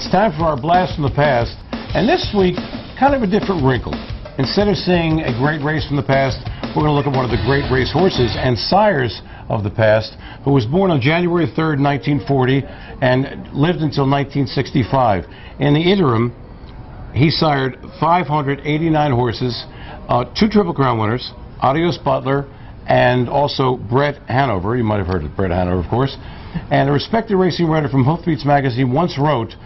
It's time for our blast from the past, and this week, kind of a different wrinkle. Instead of seeing a great race from the past, we're going to look at one of the great race horses and sires of the past, who was born on January 3rd, 1940, and lived until 1965. In the interim, he sired 589 horses, 2 Triple Crown winners, Adios Butler, and also Brett Hanover. You might have heard of Brett Hanover, of course. And a respected racing writer from Hoofbeats magazine once wrote,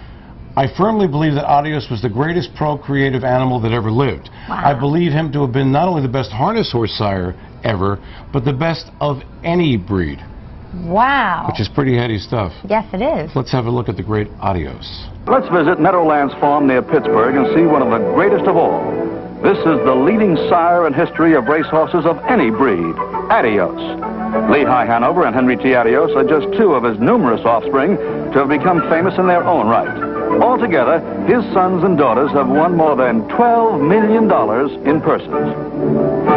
"I firmly believe that Adios was the greatest procreative animal that ever lived. Wow. I believe him to have been not only the best harness horse sire ever, but the best of any breed." Wow. Which is pretty heady stuff. Yes, it is. Let's have a look at the great Adios. Let's visit Medowlands Farm near Pittsburgh and see one of the greatest of all. This is the leading sire in history of racehorses of any breed, Adios. Lehigh Hanover and Henry T. Adios are just 2 of his numerous offspring to have become famous in their own right. Altogether, his sons and daughters have won more than $12 million in purses.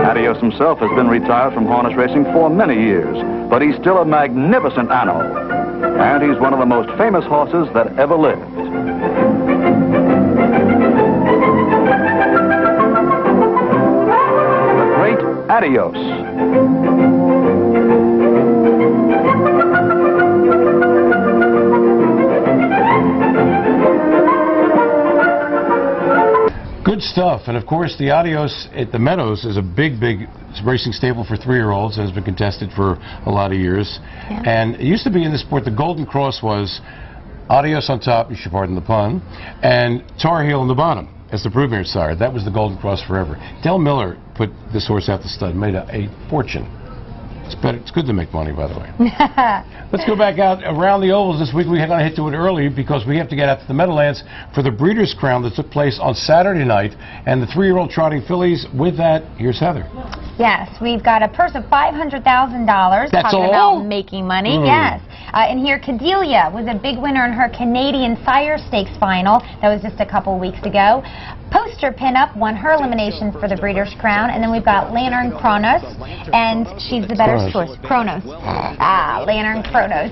Adios himself has been retired from harness racing for many years, but he's still a magnificent animal. And he's one of the most famous horses that ever lived. The great Adios. Good stuff. And of course, the Adios at the Meadows is a big racing stable for 3-year-olds and has been contested for a lot of years. Yeah. And it used to be in the sport, the Golden Cross was Adios on top, you should pardon the pun, and Tar Heel on the bottom as the Broodmare sire. That was the Golden Cross forever. Del Miller put this horse out to stud, made a fortune. It's good to make money, by the way. Let's go back out around the ovals this week. We're going to hit to it early because we have to get out to the Medowlands for the Breeders' Crown that took place on Saturday night, and the 3-year-old trotting fillies. With that, here's Heather. Yes, we've got a purse of $500,000. That's talking all? about making money. Yes. And here, Cadelia was a big winner in her Canadian Sire Stakes final. That was just a couple weeks ago. Poster Pinup won her elimination for the Breeders' Crown. And then we've got Lantern Kronos, and she's the better choice. Kronos. Lantern Kronos.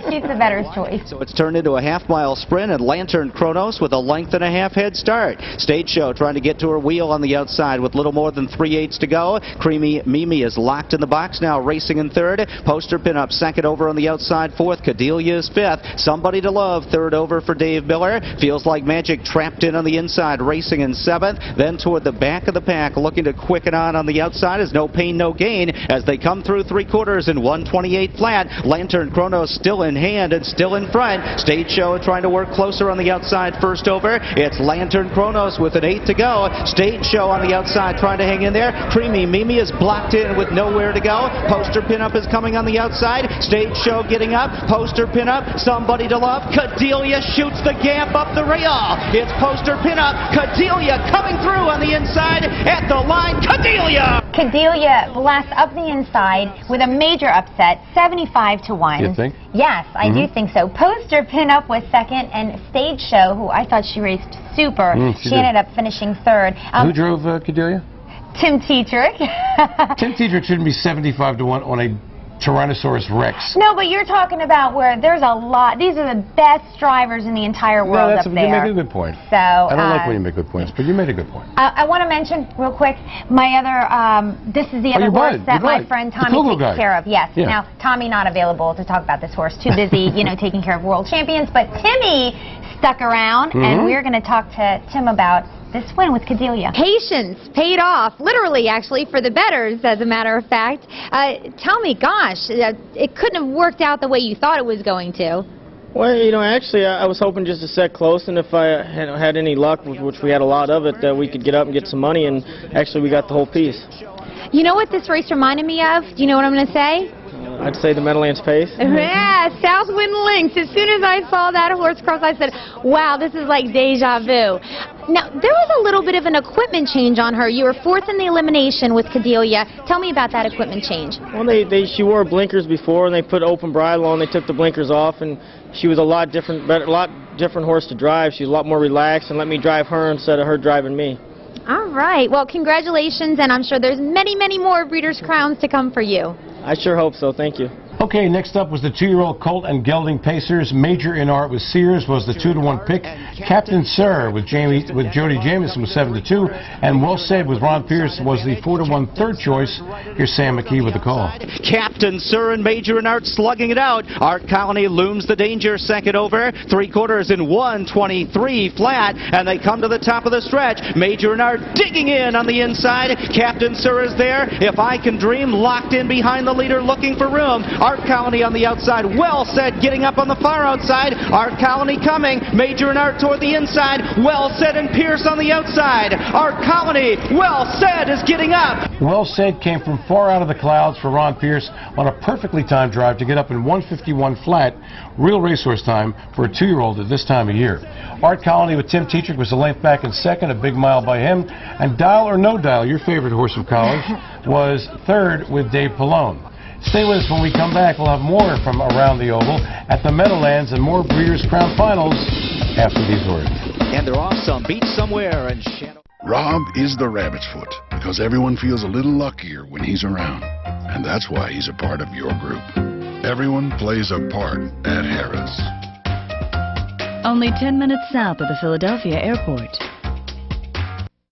She's the better choice. So it's turned into a half-mile sprint, and Lantern Kronos with a length-and-a-half head start. Stage Show trying to get to her wheel on the outside with little more than 3/8 to go. Creamy Mimi is locked in the box now, racing in 3rd. Poster Pinup second over on the outside, 4th. Cadelia is 5th. Somebody to Love, 3rd over for Dave Miller. Feels Like Magic trapped in on the inside, racing in 7th. Then toward the back of the pack, looking to quicken on the outside is No Pain No Gain as they come through 3/4 in 1:28 flat. Lantern Kronos still in hand and still in front. Stage Show trying to work closer on the outside, first over. It's Lantern Kronos with an 8 to go. Stage Show on the outside trying to hang in there. Creamy Mimi is blocked in with nowhere to go. Poster Pinup is coming on the outside. Stage Show getting up. Poster Pinup, Somebody to Love. Cadelia shoots the gap up the rail. It's Poster Pinup. Cadelia coming through on the inside at the line. Cadelia! Cadelia blasts up the inside with a major upset, 75-1. You think? Yes, I do think so. Poster Pinup was 2nd, and Stage Show, who I thought she raced super, she ended up finishing 3rd. Who drove Cadelia? Tim Tetrick. Tim Tetrick shouldn't be 75-1 on a Tyrannosaurus Rex. No, but you're talking about where there's a lot. These are the best drivers in the entire world up there. You make a good point. So I don't like when you make good points, but you made a good point. I want to mention real quick my other. This is the other horse that my friend Tommy takes care of. Yes. Yeah. Now Tommy not available to talk about this horse. Too busy, taking care of world champions. But Timmy stuck around, and we're going to talk to Tim about this win with Cadelia. Patience paid off, literally, actually, for the bettors, as a matter of fact. Tell me, gosh, it couldn't have worked out the way you thought it was going to. Well, actually, I was hoping just to set close, and if I had any luck, which we had a lot of it, that we could get up and get some money, and actually we got the whole piece. You know what this race reminded me of? Do you know what I'm going to say? I'd say the Medowlands pace. Yeah, Southwind Links. As soon as I saw that horse cross, I said, wow, this is like deja vu. Now, there was a little bit of an equipment change on her. You were 4th in the elimination with Cadelia. Tell me about that equipment change. Well, she wore blinkers before, and they put open bridle on. They took the blinkers off, and she was a lot different horse to drive. She was a lot more relaxed and let me drive her instead of her driving me. All right. Well, congratulations, and I'm sure there's many, many more Breeders' Crowns to come for you. I sure hope so. Thank you. Okay, next up was the 2-year-old Colt and Gelding Pacers. Major in Art with Sears was the 2-to-1 pick. Captain Sir with Jody Jamieson was 7-2, and Well Said with Ron Pierce was the 4-to-1 third choice. Here's Sam McKee with the call. Captain Sir and Major in Art slugging it out. Art Colony looms the danger, second over, 3/4 in 1:23 flat, and they come to the top of the stretch. Major in Art digging in on the inside. Captain Sir is there. If I Can Dream locked in behind the leader, looking for room. Art Colony on the outside. Well Said getting up on the far outside. Art Colony coming. Major and Art toward the inside. Well Said and Pierce on the outside. Art Colony. Well Said is getting up. Well Said came from far out of the clouds for Ron Pierce on a perfectly timed drive to get up in 1:51 flat. Real racehorse time for a 2-year-old at this time of year. Art Colony with Tim Tetrick was a length back in second, a big mile by him. And Dial or No Dial, your favorite horse from college, was third with Dave Pallone. Stay with us when we come back. We'll have more from around the Oval at the Medowlands and more Breeders' Crown Finals after these words. And they're off some beach somewhere and Rob is the rabbit's foot because everyone feels a little luckier when he's around. And that's why he's a part of your group. Everyone plays a part at Harrah's. Only 10 minutes south of the Philadelphia airport.